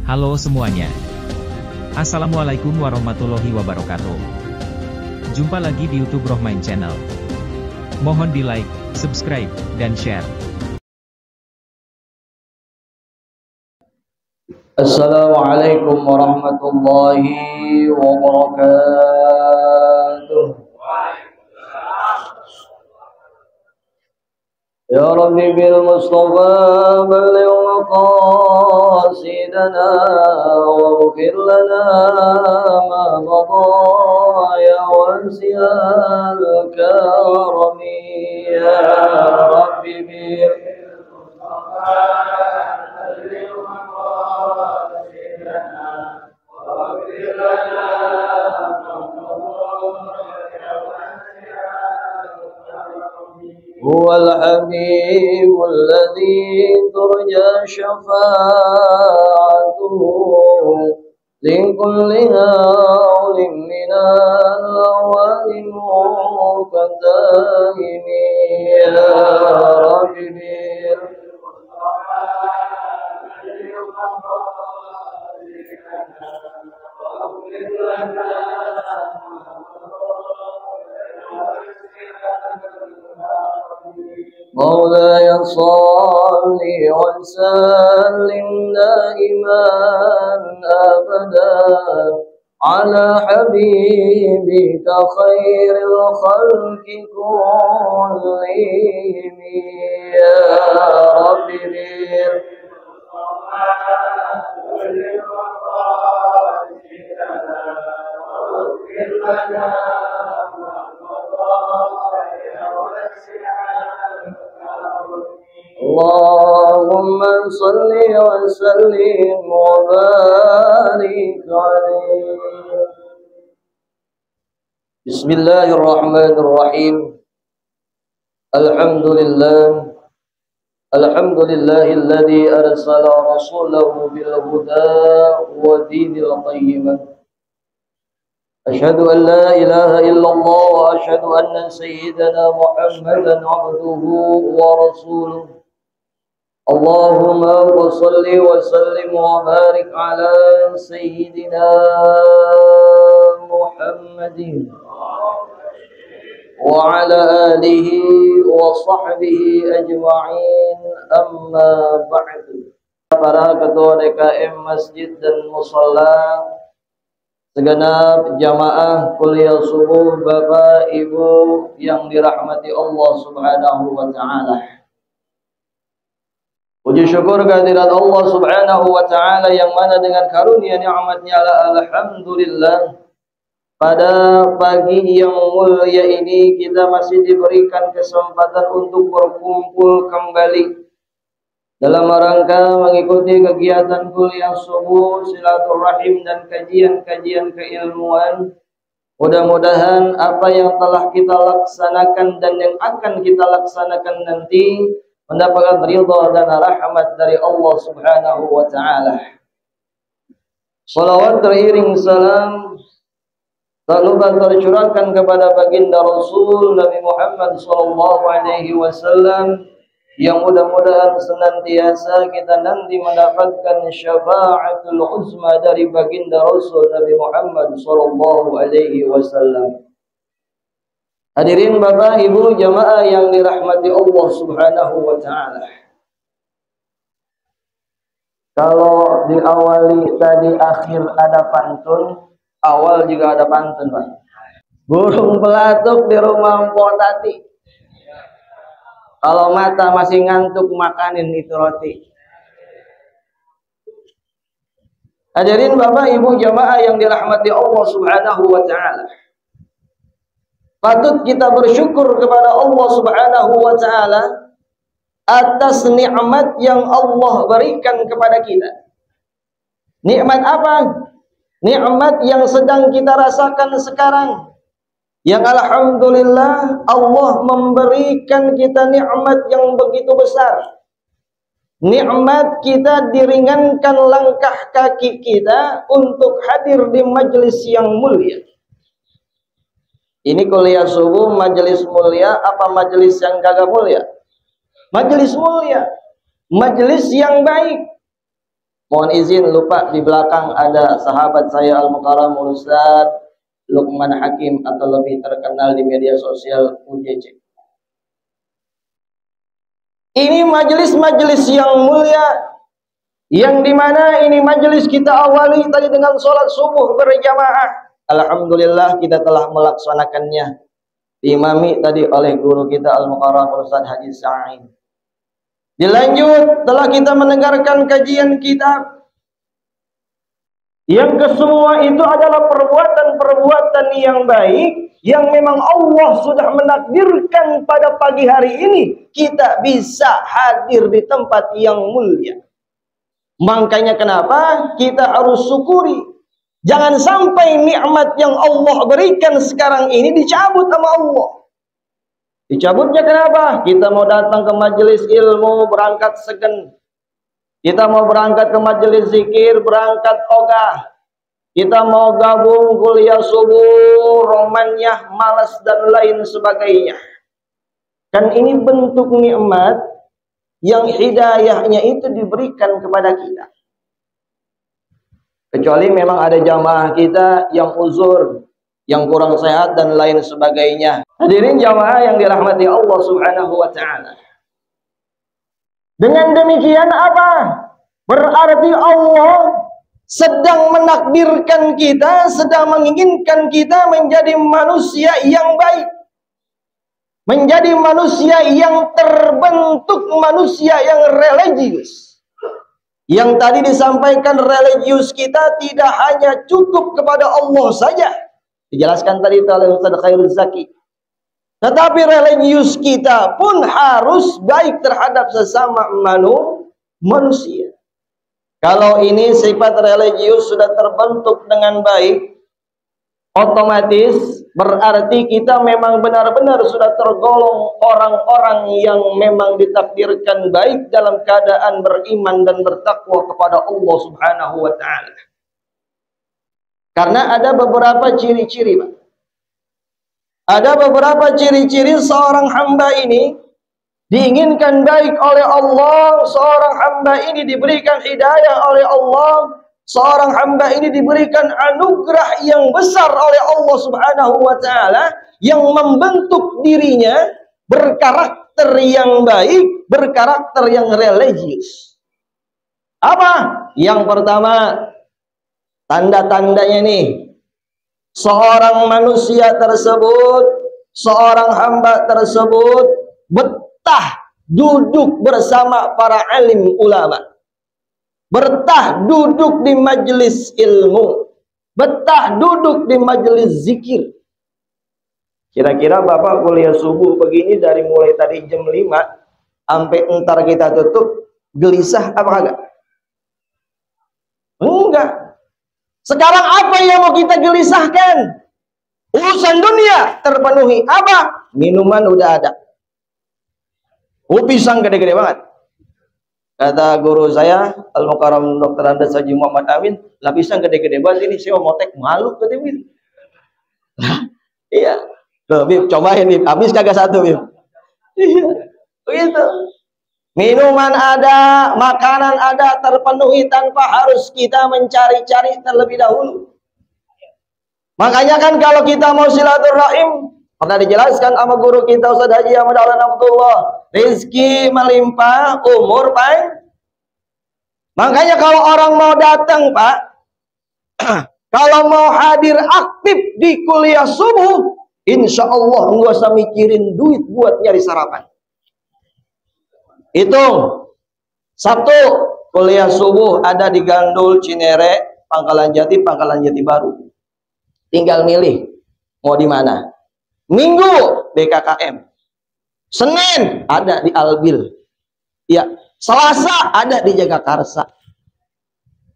Halo semuanya. Assalamualaikum warahmatullahi wabarakatuh. Jumpa lagi di YouTube Rohmain Channel. Mohon di like, subscribe, dan share. Assalamualaikum warahmatullahi wabarakatuh. Ya Rabbi bil Mustafa balligh maqasidana waghfir lana ma madha ya wasi'al karami ya Rabbi bil Mustafa balligh maqasidana waghfir lana هو الحبيب الذي ترجى شفاعته لكل هول من الأول مكتهم يا ربي مولاي صل وسلم دائما ابدا على حبيبك خير الخلق كلهم يا ربي اللهم صل وسلم وبارك عليه. بسم الله الرحمن الرحيم. الحمد لله الذي أرسل رسوله بالهدى ودين القيم. أشهد أن لا إله إلا الله وأشهد أن سيدنا محمدا عبده ورسوله. اللهم صل وسلم وبارك على سيدنا محمد وعلى آله وصحبه أجمعين. أما بعد. Para ketua DKM Masjid dan Musalla, segenap jamaah kuliah subuh, Bapak Ibu yang dirahmati Allah Subhanahu wa taala. Puji syukur kehadirat Allah Subhanahu wa taala yang mana dengan karunia nikmatnya alhamdulillah pada pagi yang mulia ini kita masih diberikan kesempatan untuk berkumpul kembali dalam rangka mengikuti kegiatan kuliah subuh, silaturahim dan kajian-kajian keilmuan. Mudah-mudahan apa yang telah kita laksanakan dan yang akan kita laksanakan nanti mendapatkan ridha dan rahmat dari Allah Subhanahu wa taala. Salawat teriring salam tak lupa tercurahkan kepada baginda Rasul Nabi Muhammad sallallahu alaihi wasallam yang mudah-mudahan senantiasa kita nanti mendapatkan syafaatul uzma dari baginda Rasul Nabi Muhammad sallallahu alaihi wasallam. Hadirin Bapak Ibu jamaah yang dirahmati Allah Subhanahu wa taala. Kalau diawali tadi akhir ada pantun, awal juga ada pantun, Pak. Burung pelatuk di rumah Mpok Tati. Kalau mata masih ngantuk makanin itu roti. Hadirin Bapak Ibu jamaah yang dirahmati Allah Subhanahu wa taala. Patut kita bersyukur kepada Allah Subhanahu wa taala atas nikmat yang Allah berikan kepada kita. Nikmat apa? Nikmat yang sedang kita rasakan sekarang. Yang alhamdulillah Allah memberikan kita nikmat yang begitu besar. Nikmat kita diringankan langkah kaki kita untuk hadir di majelis yang mulia. Ini kuliah subuh majelis mulia apa majelis yang kagak mulia? Majelis mulia, majelis yang baik. Mohon izin lupa di belakang ada sahabat saya Al-Mukarram Ustaz Luqman Hakim atau lebih terkenal di media sosial UJC. Ini majelis-majelis yang mulia, yang dimana ini majelis kita awali tadi dengan sholat subuh berjamaah. Alhamdulillah kita telah melaksanakannya, diimami tadi oleh guru kita Al-Mukarram Ustaz Haji Sa'id. Dilanjut telah kita mendengarkan kajian kitab yang kesemua itu adalah perbuatan-perbuatan yang baik yang memang Allah sudah menakdirkan pada pagi hari ini kita bisa hadir di tempat yang mulia. Makanya kenapa kita harus syukuri. Jangan sampai nikmat yang Allah berikan sekarang ini dicabut sama Allah. Dicabutnya kenapa? Kita mau datang ke majelis ilmu berangkat segen. Kita mau berangkat ke majelis zikir berangkat ogah. Kita mau gabung kuliah subuh, romaniyah, malas dan lain sebagainya. Kan ini bentuk nikmat yang hidayahnya itu diberikan kepada kita. Kecuali memang ada jamaah kita yang uzur, yang kurang sehat dan lain sebagainya. Hadirin jamaah yang dirahmati Allah Subhanahu wa taala. Dengan demikian apa? Berarti Allah sedang menakdirkan kita, sedang menginginkan kita menjadi manusia yang baik. Menjadi manusia yang terbentuk, manusia yang religius. Yang tadi disampaikan religius kita tidak hanya cukup kepada Allah saja. Dijelaskan tadi oleh Ustaz Khairul Zaki. Tetapi religius kita pun harus baik terhadap sesama manusia. Kalau ini sifat religius sudah terbentuk dengan baik, otomatis berarti kita memang benar-benar sudah tergolong orang-orang yang memang ditakdirkan baik dalam keadaan beriman dan bertakwa kepada Allah Subhanahu wa taala. Karena ada beberapa ciri-ciri, Pak. Ada beberapa ciri-ciri seorang hamba ini diinginkan baik oleh Allah, seorang hamba ini diberikan hidayah oleh Allah, seorang hamba ini diberikan anugerah yang besar oleh Allah Subhanahu wa taala yang membentuk dirinya berkarakter yang baik, berkarakter yang religius. Apa? Yang pertama, tanda-tandanya nih, seorang manusia tersebut, seorang hamba tersebut betah duduk bersama para alim ulama, betah duduk di majelis ilmu, betah duduk di majelis zikir. Kira-kira Bapak kuliah subuh begini dari mulai tadi jam 5 sampai entar kita tutup, gelisah apa kagak? Enggak. Sekarang apa yang mau kita gelisahkan? Urusan dunia terpenuhi. Apa? Minuman udah ada. Pisang gede-gede banget. Kata guru saya, Al-Mukarram Dr. Andes Haji Muhammad Amin, lah pisang gede-gede banget ini, saya mau tek malu kata Bim. Iya. Loh, Bim, cobain Bim. Habis kagak satu, Bim. Iya. Begitu. Minuman ada, makanan ada, terpenuhi tanpa harus kita mencari-cari terlebih dahulu. Makanya kan kalau kita mau silaturahim, pernah dijelaskan sama guru kita Ustaz Haji Ahmad Dahlan Abdullah, rezeki melimpah, umur panjang. Makanya kalau orang mau datang, Pak, kalau mau hadir aktif di kuliah subuh, insya Allah nggak usah mikirin duit buat nyari sarapan. Hitung, Sabtu kuliah subuh ada di Gandul, Cinere, Pangkalan Jati Baru. Tinggal milih mau di mana. Minggu BKKM, Senin ada di Albil, ya. Selasa ada di Jagakarsa,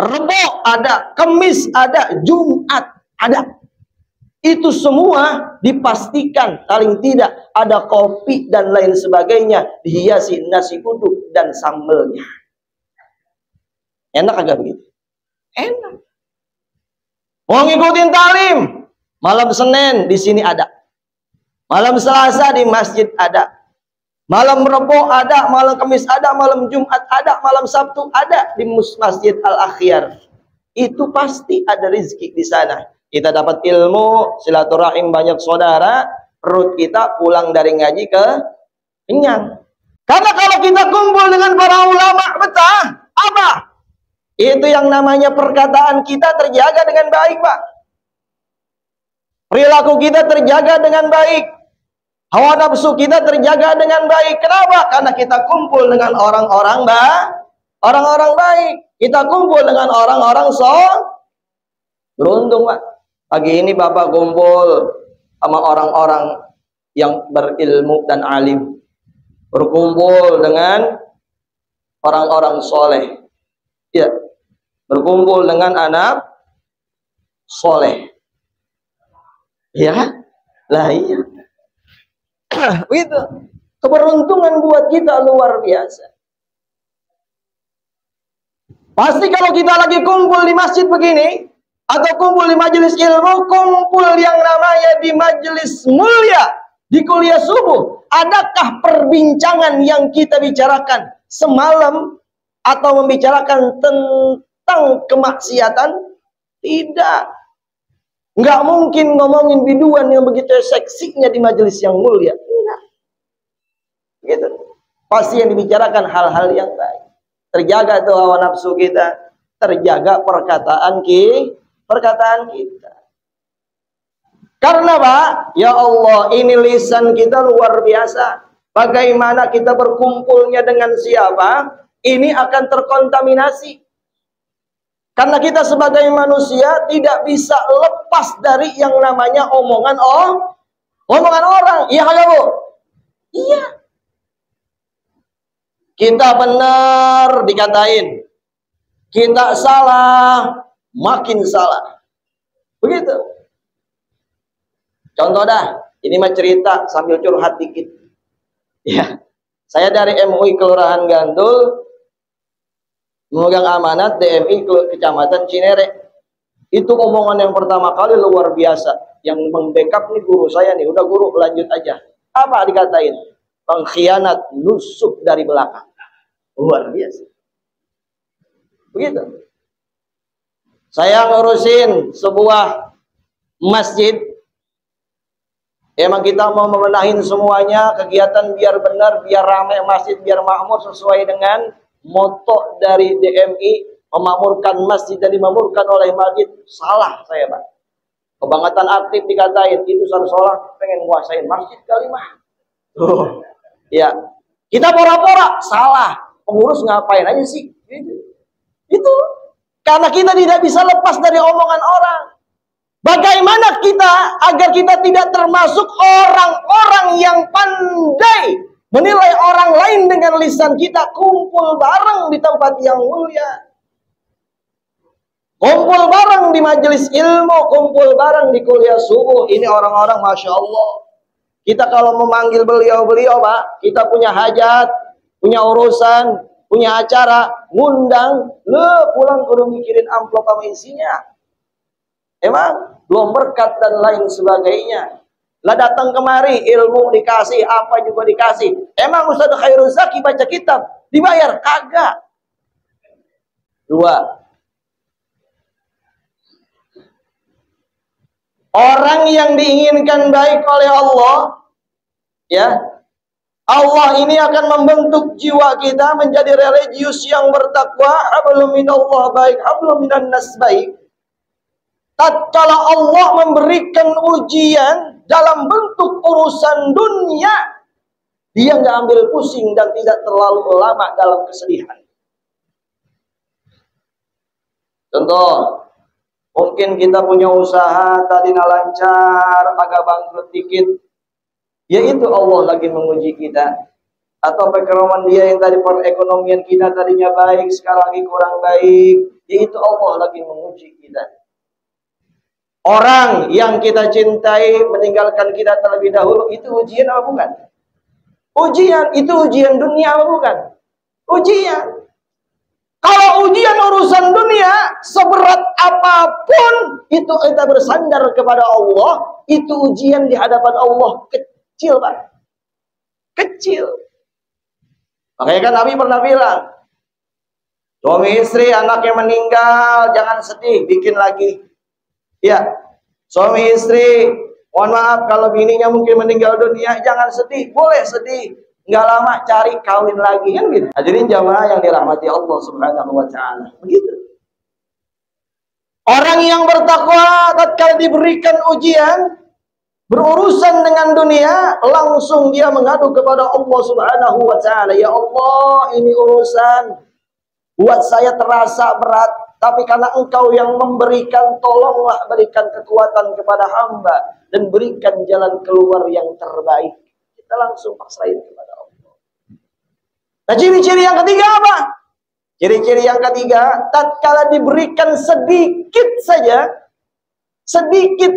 Rebo ada, Kemis ada, Jumat ada. Itu semua dipastikan paling tidak ada kopi dan lain sebagainya, dihiasi nasi uduk dan sambelnya. Enak agak begitu? Enak. Mau ngikutin talim, malam Senin di sini ada. Malam Selasa di masjid ada. Malam Rebo ada, malam Kamis ada, malam Jumat ada, malam Sabtu ada di Masjid Al-Akhyar. Itu pasti ada rezeki di sana. Kita dapat ilmu, silaturahim banyak saudara, perut kita pulang dari ngaji ke kenyang. Karena kalau kita kumpul dengan para ulama betah, apa? Itu yang namanya perkataan kita terjaga dengan baik, Pak. Perilaku kita terjaga dengan baik. Hawa nafsu kita terjaga dengan baik. Kenapa? Karena kita kumpul dengan orang-orang baik. Kita kumpul dengan orang-orang beruntung, Pak. Pagi ini Bapak kumpul sama orang-orang yang berilmu dan alim. Berkumpul dengan orang-orang soleh. Ya, berkumpul dengan anak soleh. Ya, lah iya. Itu keberuntungan buat kita luar biasa. Pasti kalau kita lagi kumpul di masjid begini, atau kumpul di majelis ilmu, kumpul yang namanya di majelis mulia, di kuliah subuh, adakah perbincangan yang kita bicarakan semalam atau membicarakan tentang kemaksiatan? Tidak. Nggak mungkin ngomongin biduan yang begitu seksinya di majelis yang mulia. Enggak. Gitu. Pasti yang dibicarakan hal-hal yang baik. Terjaga tuh hawa nafsu kita, terjaga perkataan kita. Karena Pak, ya Allah, ini lisan kita luar biasa. Bagaimana kita berkumpulnya dengan siapa? Ini akan terkontaminasi. Karena kita sebagai manusia tidak bisa lepas dari yang namanya omongan orang. Iya kagak, Bu? Iya. Kita benar dikatain. Kita salah, makin salah. Begitu. Contoh dah, ini mah cerita sambil curhat dikit. Ya. Saya dari MUI Kelurahan Gandul memegang amanat DMI Kecamatan Cinere. Itu omongan yang pertama kali luar biasa. Yang membackup nih guru saya nih. Udah guru, lanjut aja. Apa dikatain? Pengkhianat, nusuk dari belakang. Luar biasa. Begitu. Saya ngurusin sebuah masjid. Emang kita mau memenahin semuanya. Kegiatan biar benar, biar ramai masjid, biar makmur sesuai dengan moto dari DMI, memakmurkan masjid dan dimakmurkan oleh masjid. Salah saya, Pak. Kebangetan aktif dikatain, itu seolah pengen nguasain masjid kali mah. Ya, kita pora-pora, salah. Pengurus ngapain aja sih? Itu. Karena kita tidak bisa lepas dari omongan orang. Bagaimana kita agar kita tidak termasuk orang-orang yang pandai menilai orang lain dengan lisan kita? Kumpul bareng di tempat yang mulia, kumpul bareng di majelis ilmu, kumpul bareng di kuliah subuh. Ini orang-orang Masya Allah. Kita kalau memanggil beliau-beliau, Pak, kita punya hajat, punya urusan, punya acara, ngundang, pulang kudu mikirin amplop sama isinya. Emang belum berkat dan lain sebagainya. Lah datang kemari, ilmu dikasih, apa juga dikasih. Emang Ustaz Khairul Zaki baca kitab dibayar? Kagak. Dua. Orang yang diinginkan baik oleh Allah, ya, Allah ini akan membentuk jiwa kita menjadi religius yang bertakwa. Hablum minallah baik, hablum minan nas baik. Tatkala Allah memberikan ujian dalam bentuk urusan dunia, dia nggak ambil pusing dan tidak terlalu lama dalam kesedihan. Contoh, mungkin kita punya usaha tadinya lancar, agak bangkrut dikit, yaitu Allah lagi menguji kita. Atau pekeroman dia yang tadi perekonomian kita tadinya baik, sekarang lagi kurang baik, yaitu Allah lagi menguji kita. Orang yang kita cintai meninggalkan kita terlebih dahulu, itu ujian apa bukan? Ujian, itu ujian dunia apa bukan? Ujian. Kalau ujian urusan dunia, seberat apapun, itu kita bersandar kepada Allah, itu ujian di hadapan Allah kecil, Pak. Kecil. Makanya kan Nabi pernah bilang, suami istri anaknya meninggal jangan sedih, bikin lagi. Ya, suami istri, mohon maaf kalau bininya mungkin meninggal dunia, jangan sedih, boleh sedih. Nggak lama cari kawin lagi kan gitu. Hadirin jamaah yang dirahmati Allah Subhanahu wa taala. Begitu. Orang yang bertakwa tatkala diberikan ujian, berurusan dengan dunia, langsung dia mengadu kepada Allah Subhanahu wa taala. Ya Allah, ini urusan buat saya terasa berat, tapi karena Engkau yang memberikan, tolonglah berikan kekuatan kepada hamba dan berikan jalan keluar yang terbaik. Kita langsung pasrahin kepada Allah. Nah, ciri-ciri yang ketiga apa? Ciri-ciri yang ketiga, tatkala diberikan sedikit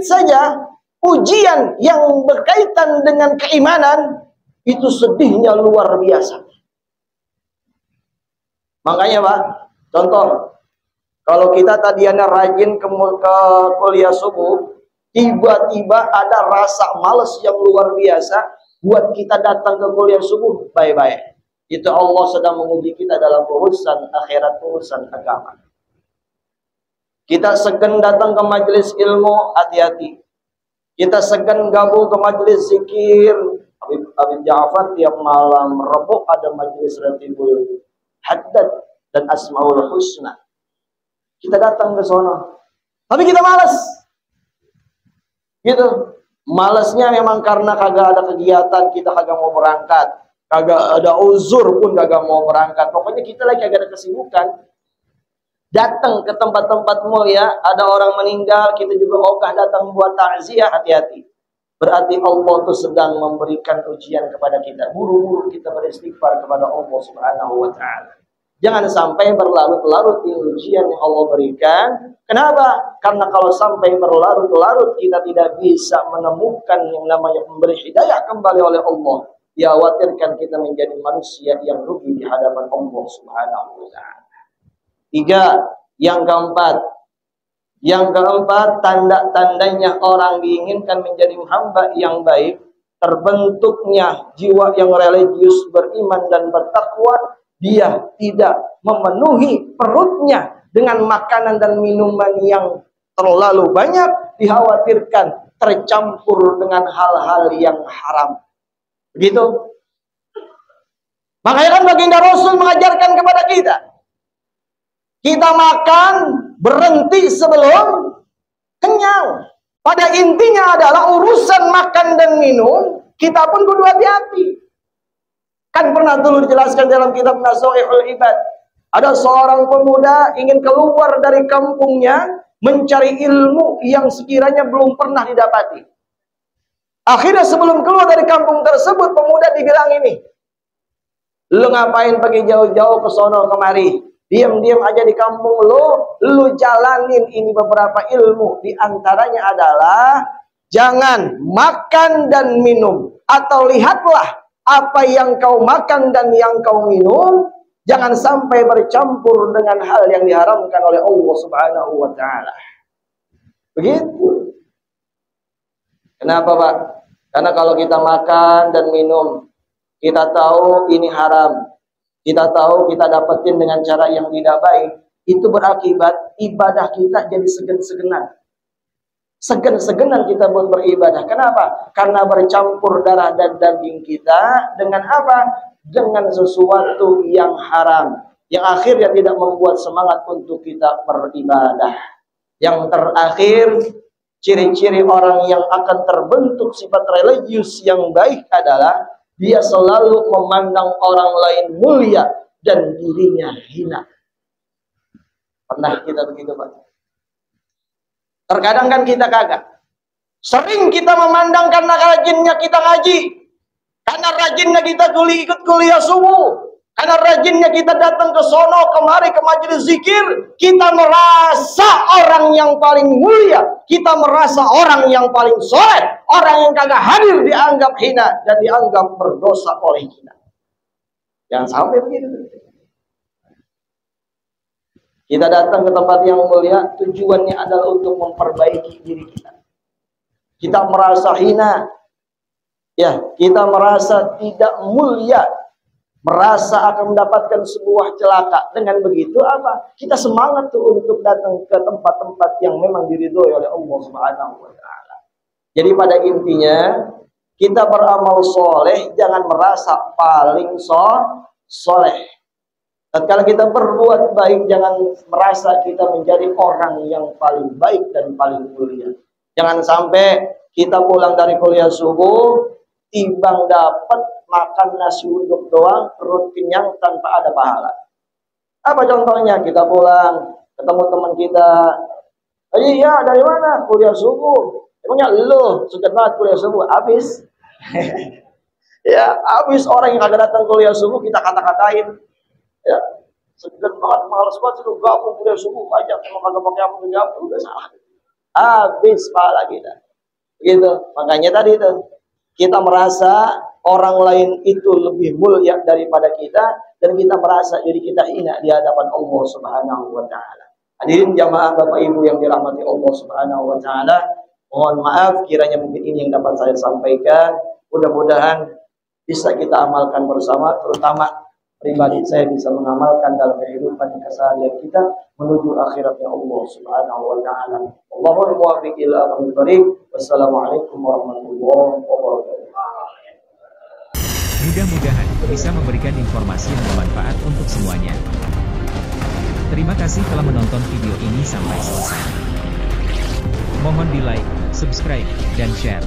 saja ujian yang berkaitan dengan keimanan, itu sedihnya luar biasa. Makanya Pak, contoh, kalau kita tadinya rajin ke kuliah subuh, tiba-tiba ada rasa malas yang luar biasa buat kita datang ke kuliah subuh, bye-bye. Itu Allah sedang menguji kita dalam urusan akhirat, urusan agama. Kita segan datang ke majelis ilmu, hati-hati. Kita segan gabung ke majelis zikir. Habib Ja'far tiap malam Rabu ada majelis Ratibul Haddad dan Asmaul Husna. Kita datang ke sana, tapi kita malas. Gitu. Malasnya memang karena kagak ada kegiatan, kita kagak mau berangkat. Kagak ada uzur pun kagak mau berangkat. Pokoknya kita lagi kagak ada kesibukan. Datang ke tempat-tempat mulia, ada orang meninggal, kita juga ogah datang buat takziah, hati-hati. Berarti Allah tuh sedang memberikan ujian kepada kita. Buru-buru kita beristighfar kepada Allah Subhanahu wa taala. Jangan sampai berlarut-larut di ujian yang Allah berikan. Kenapa? Karena kalau sampai berlarut-larut kita tidak bisa menemukan yang namanya memberi hidayah kembali oleh Allah. Dikhawatirkan kita menjadi manusia yang rugi di hadapan Allah Subhanahu wa taala. Tiga, yang keempat. Yang keempat, tanda-tandanya orang diinginkan menjadi hamba yang baik, terbentuknya jiwa yang religius, beriman dan bertakwa. Dia tidak memenuhi perutnya dengan makanan dan minuman yang terlalu banyak, dikhawatirkan tercampur dengan hal-hal yang haram. Begitu. Makanya kan baginda Rasul mengajarkan kepada kita, kita makan berhenti sebelum kenyang. Pada intinya adalah urusan makan dan minum, kita pun kudu hati-hati. Kan pernah dulu dijelaskan dalam kitab Nasoihul Ibad, ada seorang pemuda ingin keluar dari kampungnya mencari ilmu yang sekiranya belum pernah didapati. Akhirnya sebelum keluar dari kampung tersebut, pemuda dibilang ini, lu ngapain pergi jauh-jauh ke sono kemari? Diam-diam aja di kampung lu jalanin ini beberapa ilmu. Di antaranya adalah jangan makan dan minum. Atau lihatlah apa yang kau makan dan yang kau minum, jangan sampai bercampur dengan hal yang diharamkan oleh Allah Subhanahu wa taala. Begitu. Kenapa, Pak? Karena kalau kita makan dan minum, kita tahu ini haram, kita tahu kita dapetin dengan cara yang tidak baik, itu berakibat ibadah kita jadi segan-segenan. Segan-segenan kita buat beribadah. Kenapa? Karena bercampur darah dan daging kita dengan apa? Dengan sesuatu yang haram, yang akhirnya tidak membuat semangat untuk kita beribadah. Yang terakhir, ciri-ciri orang yang akan terbentuk sifat religius yang baik adalah dia selalu memandang orang lain mulia dan dirinya hina. Pernah kita begitu, Pak? Terkadang kan kita kagak. Sering kita memandang karena rajinnya kita ngaji, karena rajinnya kita ikut kuliah subuh, karena rajinnya kita datang ke sono kemari ke majelis zikir, kita merasa orang yang paling mulia, kita merasa orang yang paling soleh, orang yang kagak hadir dianggap hina dan dianggap berdosa oleh kita. Jangan sampai begitu. Kita datang ke tempat yang mulia, tujuannya adalah untuk memperbaiki diri kita. Kita merasa hina, ya, kita merasa tidak mulia, merasa akan mendapatkan sebuah celaka. Dengan begitu apa? Kita semangat tuh untuk datang ke tempat-tempat yang memang diridhoi oleh Allah Subhanahu wa taala. Jadi pada intinya kita beramal soleh jangan merasa paling soleh. Tatkala kita berbuat baik, jangan merasa kita menjadi orang yang paling baik dan paling mulia. Jangan sampai kita pulang dari kuliah subuh, timbang dapat makan nasi uduk doang, perut kenyang tanpa ada pahala. Apa contohnya? Kita pulang, ketemu teman kita, iya dari mana? Kuliah subuh. Emangnya lu suka banget kuliah subuh? Habis. Ya, habis orang yang kagak datang kuliah subuh kita kata-katain. Ya, segan banget, malas banget itu gabung kuliah subuh aja, emang kagak pakai apa udah salah. Habis pahala kita. Gitu. Makanya tadi itu kita merasa orang lain itu lebih mulia daripada kita dan kita merasa diri kita hina di hadapan Allah Subhanahu wa taala. Hadirin jamaah Bapak Ibu yang dirahmati Allah Subhanahu wa taala, mohon maaf kiranya mungkin ini yang dapat saya sampaikan. Mudah-mudahan bisa kita amalkan bersama, terutama pribadi saya bisa mengamalkan dalam kehidupan keseharian kita menuju akhiratnya Allah Subhanahu wa taala. Allahumma muwaffiq ila aqwamit thoriq. Wassalamualaikum warahmatullahi wabarakatuh. Mudah-mudahan bisa memberikan informasi yang bermanfaat untuk semuanya. Terima kasih telah menonton video ini sampai selesai. Mohon di like, subscribe, dan share.